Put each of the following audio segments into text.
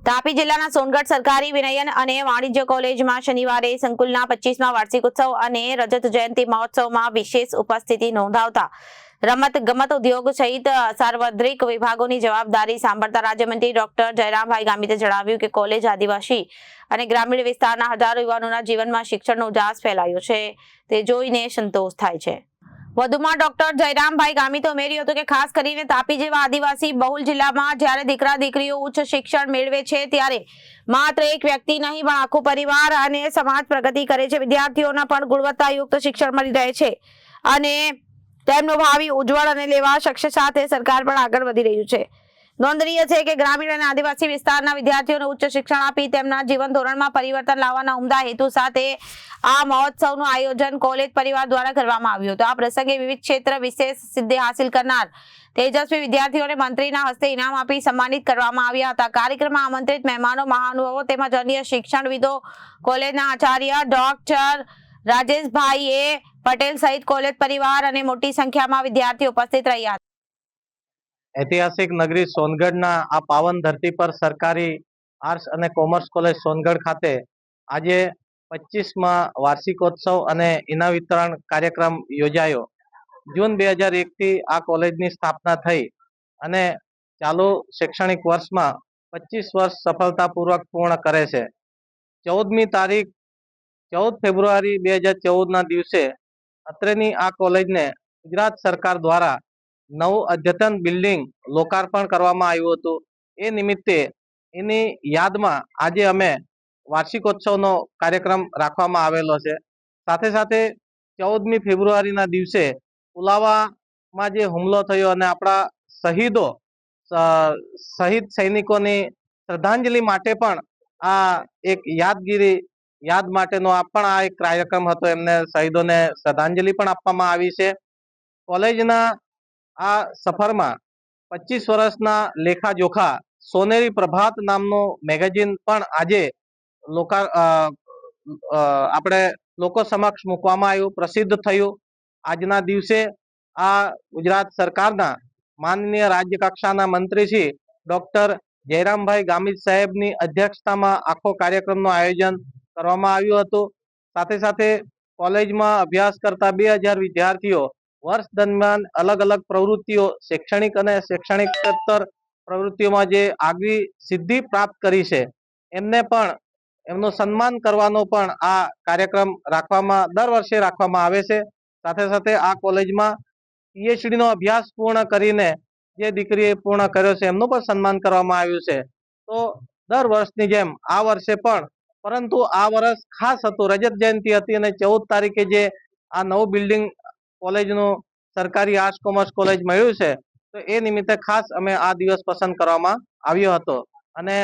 તાપી જિલ્લાના સોનગઢ સરકારી વિનયન અને વાણિજ્ય કોલેજમાં શનિવારે સંકુલના 25મા વાર્ષિક ઉત્સવ અને રજત જયંતિ મહોત્સવમાં વિશેષ ઉપસ્થિતિ નોંધાવતા રમત ગમત ઉદ્યોગ સહિત સાર્વત્રિક વિભાગોની જવાબદારી સાંભળતા રાજ્યમંત્રી ડોક્ટર જયરામભાઈ ગામિતે જણાવ્યું કે કોલેજ આદિવાસી અને ગ્રામીણ વિસ્તારના હજારો યુવાનોના જીવનમાં શિક્ષણનો ઉજાસ ફેલાયો છે તે જોઈને સંતોષ થાય છે। વધુમાં ડોક્ટર જયરામભાઈ ગામિતે ઉમેર્યું હતું કે ખાસ કરીને તાપી જેવા આદિવાસી બહુલ જિલ્લામાં જ્યારે દીકરા દીકરીઓ ઉચ્ચ શિક્ષણ મેળવે છે ત્યારે માત્ર એક વ્યક્તિ નહીં પણ આખું પરિવાર અને સમાજ પ્રગતિ કરે છે। વિદ્યાર્થીઓને પણ ગુણવત્તાયુક્ત શિક્ષણ મળી રહે છે અને તેમનું ભાવિ ઉજ્જવળ અને લેવા શિક્ષણ સાથે સરકાર પણ આગળ વધી રહ્યું છે। નોંધનીય છે કે ગ્રામીણ અને આદિવાસી વિસ્તારના વિદ્યાર્થીઓને ઉચ્ચ શિક્ષણ આપી તેમના જીવન ધોરણમાં પરિવર્તન લાવવાના ઉમદા હેતુ સાથે આ મહોત્સવનું આયોજન કોલેજ પરિવાર દ્વારા કરવામાં આવ્યું હતું। આ પ્રસંગે વિવિધ ક્ષેત્ર વિશેષ સિદ્ધિ હાંસિલ કરનાર તેજસ્વી વિદ્યાર્થીઓને મંત્રીના હસ્તે ઇનામ આપી સન્માનિત કરવામાં આવ્યા હતા। કાર્યક્રમમાં આમંત્રિત મહેમાનો મહાનુભાવો તેમજ અન્ય શિક્ષણવિદો કોલેજના આચાર્ય ડોક્ટર રાજેશભાઈ પટેલ સહિત કોલેજ પરિવાર અને મોટી સંખ્યામાં વિદ્યાર્થીઓ ઉપસ્થિત રહ્યા હતા। ऐतिहासिक नगरी सोनगढ़ना आ पावन धरती पर सरकारी आर्ट्स અને કોમર્સ કોલેજ સોનગઢ ખાતે આજે 25મા વાર્ષિકોત્સવ અને ઇનામ વિતરણ કાર્યક્રમ યોજાયો। જૂન 2001 થી આ કોલેજની સ્થાપના થઈ અને ચાલુ શૈક્ષણિક વર્ષમાં 25 વર્ષ સફળતાપૂર્વક પૂર્ણ કરે છે। 14મી તારીખ 14 ફેબ્રુઆરી 2014 ના દિવસે અત્રેની આ કોલેજને ગુજરાત સરકાર દ્વારા નવું અદ્યતન બિલ્ડિંગ લોકાર્પણ કરવામાં આવ્યું હતું। એ નિમિત્તે એની યાદમાં આજે અમે વાર્ષિકોત્સવનો કાર્યક્રમ રાખવામાં આવેલો છે। સાથે સાથે 14મી ફેબ્રુઆરીના દિવસે પુલાવામાં જે હુમલો થયો અને આપણા શહીદ સૈનિકોની શ્રદ્ધાંજલિ માટે પણ આ એક યાદ માટેનો આ એક કાર્યક્રમ હતો। એમને શહીદોને શ્રદ્ધાંજલિ પણ આપવામાં આવી છે। કોલેજના આ સફરમાં 25 વર્ષના લેખા જોખા સોનેરી પ્રભાત નામનું મેગેઝિન પણ આજે આપણે લોકો સમક્ષ મૂકવામાં આવ્યું, પ્રસિદ્ધ થયું। આજના દિવસે આ ગુજરાત સરકારના માનનીય રાજ્ય કક્ષાના મંત્રી શ્રી ડોક્ટર જયરામભાઈ ગામિત સાહેબની અધ્યક્ષતામાં આખો કાર્યક્રમનું આયોજન કરવામાં આવ્યું હતું। સાથે સાથે કોલેજમાં અભ્યાસ કરતા 2000 વિદ્યાર્થીઓ વર્ષ દરમિયાન અલગ અલગ પ્રવૃત્તિઓ શૈક્ષણિક અને શૈક્ષણિકતર પ્રવૃત્તિઓમાં જે આગવી સિદ્ધિ પ્રાપ્ત કરી છે એમને પણ એમનું સન્માન કરવાનો પણ આ કાર્યક્રમ દર વર્ષે રાખવામાં આવે છે। સાથે સાથે આ કોલેજમાં PhD નો અભ્યાસ પૂર્ણ કરીને જે દીકરીએ પૂર્ણ કર્યો છે એમનું પણ સન્માન કરવામાં આવ્યું છે। તો દર વર્ષની જેમ આ વર્ષે પણ, પરંતુ આ વર્ષ ખાસ હતું, રજત જયંતિ હતી અને 14 તારીખે જે આ નવું બિલ્ડિંગ કોલેજનું સરકારી આર્ટ્સ કોમર્સ કોલેજ મળ્યું છે તો એ નિમિત્તે ખાસ અમે આ દિવસ પસંદ કરવામાં આવ્યો હતો અને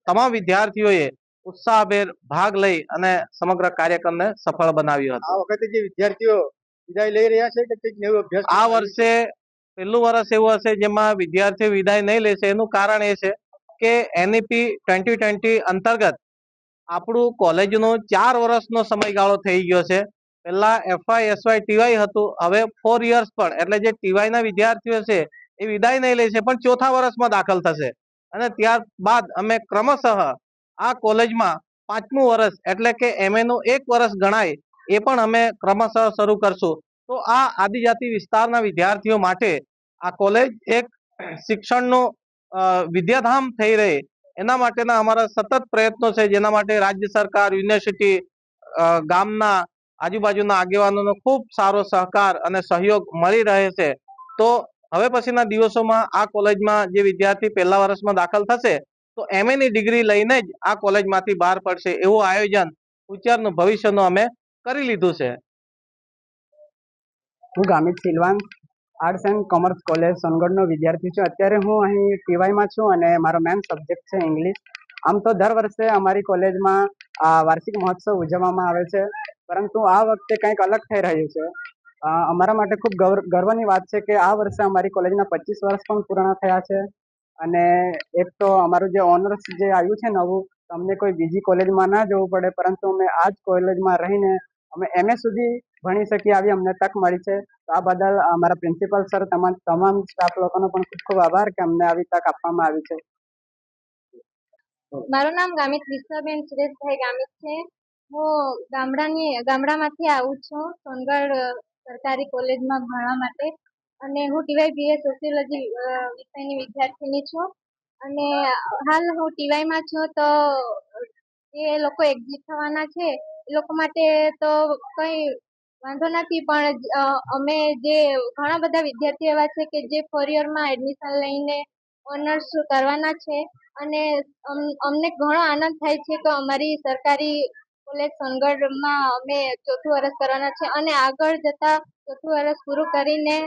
તમામ વિદ્યાર્થીઓએ ઉત્સાહભેર ભાગ લઈ અને સમગ્ર કાર્યક્રમને સફળ બનાવ્યો હતો। આ વખતે જે વિદ્યાર્થીઓ વિદાય લઈ રહ્યા છે કે કંઈક નવો અભ્યાસ આ વર્ષે પહેલું વર્ષ એવું હશે જેમાં વિદ્યાર્થીઓ વિદાય નહીં લેશે। એનું કારણ એ છે કે NEP 2020 અંતર્ગત આપણું કોલેજનો 4 વર્ષનો સમયગાળો થઈ ગયો છે। પહેલા FY SY TY હતું, હવે 4 યર્સ પણ, એટલે જે TY ના વિદ્યાર્થીઓ છે એ વિદાય નહીં લે છે પણ ચોથા વર્ષમાં દાખલ થશે અને ત્યારબાદ અમે ક્રમશઃ આ કોલેજમાં 5મું વર્ષ એટલે કે MA નું 1 વર્ષ ગણાય એ પણ અમે ક્રમશઃ શરૂ કરશું। તો આ આદિજાતિ વિસ્તારના વિદ્યાર્થીઓ માટે આ કોલેજ એક શિક્ષણનું વિદ્યાધામ થઈ રહે એના માટેના અમારા સતત પ્રયત્નો છે, જેના માટે રાજ્ય સરકાર, યુનિવર્સિટી, ગામના આજુબાજુના આગેવાનોનો ખૂબ સારો સહકાર અને સહયોગ મળી રહે છે। તો હવે પછીના દિવસોમાં આ કોલેજમાં જે વિદ્યાર્થી પહેલા વર્ષમાં દાખલ થશે તો MA ની ડિગ્રી લઈને જ આ કોલેજમાંથી બહાર પડશે એવું આયોજન ઉચ્ચારનું ભવિષ્યનું અમે કરી લીધું છે। હું Gamit Silvan arts and commerce college સોનગઢનો વિદ્યાર્થી છું। અત્યારે હું અહીં TYમાં છું અને મારો મેઇન સબ્જેક્ટ છે ઇંગ્લિશ। આમ તો દર વર્ષે અમારી કોલેજમાં વાર્ષિક મહોત્સવ ઉજવવામાં આવે છે, પરંતુ આ વખતે કંઈક અલગ થઈ રહ્યું છે। અમારા માટે ખૂબ ગર્વની વાત છે કે આ વર્ષે અમારી કોલેજના 25 વર્ષ પણ પૂર્ણ થયા છે અને એક તો અમારું જે ઓનર્સ જે આવ્યું છે નવું, અમને કોઈ બીજી કોલેજમાં ના જવું પડે, પરંતુ અમે આ જ કોલેજમાં રહીને અમે MA સુધી ભણી શકીએ આવી અમને તક મળી છે। તો આ બદલ અમારા પ્રિન્સિપલ સર તમામ સ્ટાફ લોકોનો પણ ખૂબ ખૂબ આભાર કે અમને આવી તક આપવામાં આવી છે। મારું નામ ગામિત વિશ્વાબેન સુરેશભાઈ ગામિત છે. હું ગામડામાંથી આવું છું સોનગઢ સરકારી કોલેજમાં ભણવા માટે, અને હું ટીવાય બીએ સોશિયોલોજી વિષયની વિદ્યાર્થીની છું. અને હાલ હું ટીવાયમાં છું, તો એ લોકો એક્ઝિટ થવાના છે. એ લોકો માટે તો કંઈ વાંધો નથી, પણ અમે જે ઘણા બધા વિદ્યાર્થીઓ એવા છે કે જે 4 યરમાં એડમિશન લઈને ઓનર્સ કરવાના છે, અને અમને ઘણો આનંદ થાય છે કે અમારી સરકારી કોલેજ સોનગઢમાં અમે 4થું વર્ષ કરવાના છે, અને આગળ જતા 4થું વર્ષ પૂરું કરીને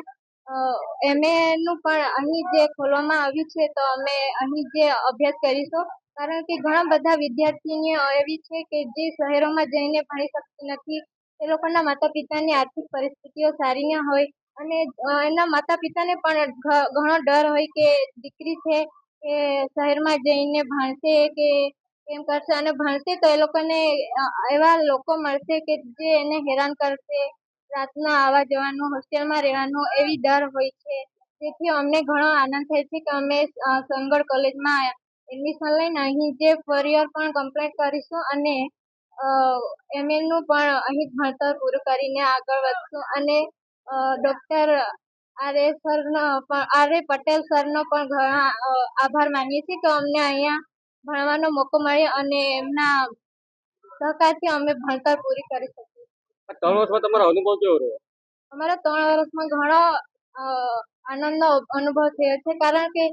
MA નું પણ અહીં જે ખોલવામાં આવ્યું છે, તો અમે અહીં જે અભ્યાસ કરીશું. કારણ કે ઘણા બધા વિદ્યાર્થીનીઓ એવી છે કે જે શહેરોમાં જઈને ભણી શકતી નથી. એ લોકોના માતા પિતાની આર્થિક પરિસ્થિતિઓ સારી ન હોય, અને એના માતા પિતાને પણ ઘણો ડર હોય કે દીકરી છે એ શહેરમાં જઈને ભણશે કે એમ કરશે, અને ભણશે તો એ લોકોને એવા લોકો મળશે કે જે એને હેરાન કરશે, રાતના આવવા જવાનું, હોસ્ટેલમાં રહેવાનું, એવી ડર હોય છે. તેથી અમને ઘણો આનંદ થાય છે કે અમે સોનગઢ કોલેજમાં એડમિશન લઈને અહીં જે 4 યર પણ કમ્પ્લીટ કરીશું, અને MA નું પણ અહીં ભણતર પૂરું કરીને આગળ વધશું. અને ડૉક્ટર R.A. પટેલ સરનો પણ ઘણા આભાર માનીએ છીએ કે અમને અહીંયા ભણવાનો મોકો મળ્યો, અને એમના સહકારથી અમે ભણતર પૂરી કરી શકીએ. 3 વર્ષમાં તમારો અનુભવ કેવો રહ્યો? અમારા 3 વર્ષમાં ઘણો આનંદનો અનુભવ થયો છે, કારણ કે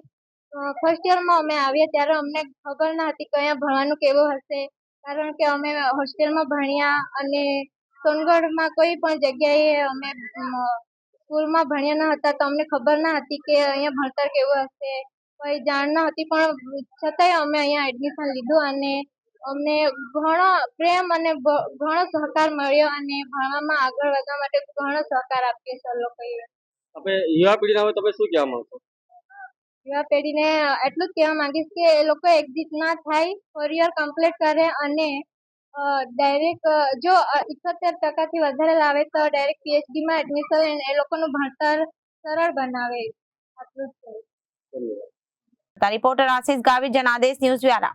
ફર્સ્ટ યરમાં અમે આવ્યા ત્યારે અમને ખબર ન હતી કે અહીંયા ભણવાનું કેવું હશે, કારણ કે અમે હોસ્ટેલમાં ભણ્યા અને સોનગઢમાં કોઈ પણ જગ્યાએ અમે સ્કૂલમાં ભણ્યા ન હતા, તો અમને ખબર ન હતી કે અહીંયા ભણતર કેવું હશે, કોઈ જાણ ન હતી. પણ છતાંય અમે અહીંયા એડમિશન લીધું, અને અમને ઘણો પ્રેમ અને ઘણો સહકાર મળ્યો, અને ભણવામાં આગળ વધવા માટે ઘણો સહકાર આપ્યો સર લોકોએ. આપણે યુવા પેઢીને હવે તમે શું કહેવા માંગશો? યુવા પેઢીને એટલું જ કહેવા માંગીશ કે એ લોકો એક્ઝિટ ના થાય, 4 યર કમ્પ્લીટ કરે, અને ડાયરેક્ટ જો 78% વધારે લાવે તો ડાયરેક્ટ PhD માં એડમિશન લઈને એ લોકોનું ભણતર સરળ બનાવે. આટલું જ છે. Reporter Ashish Gavi, Janadesh news Vyara.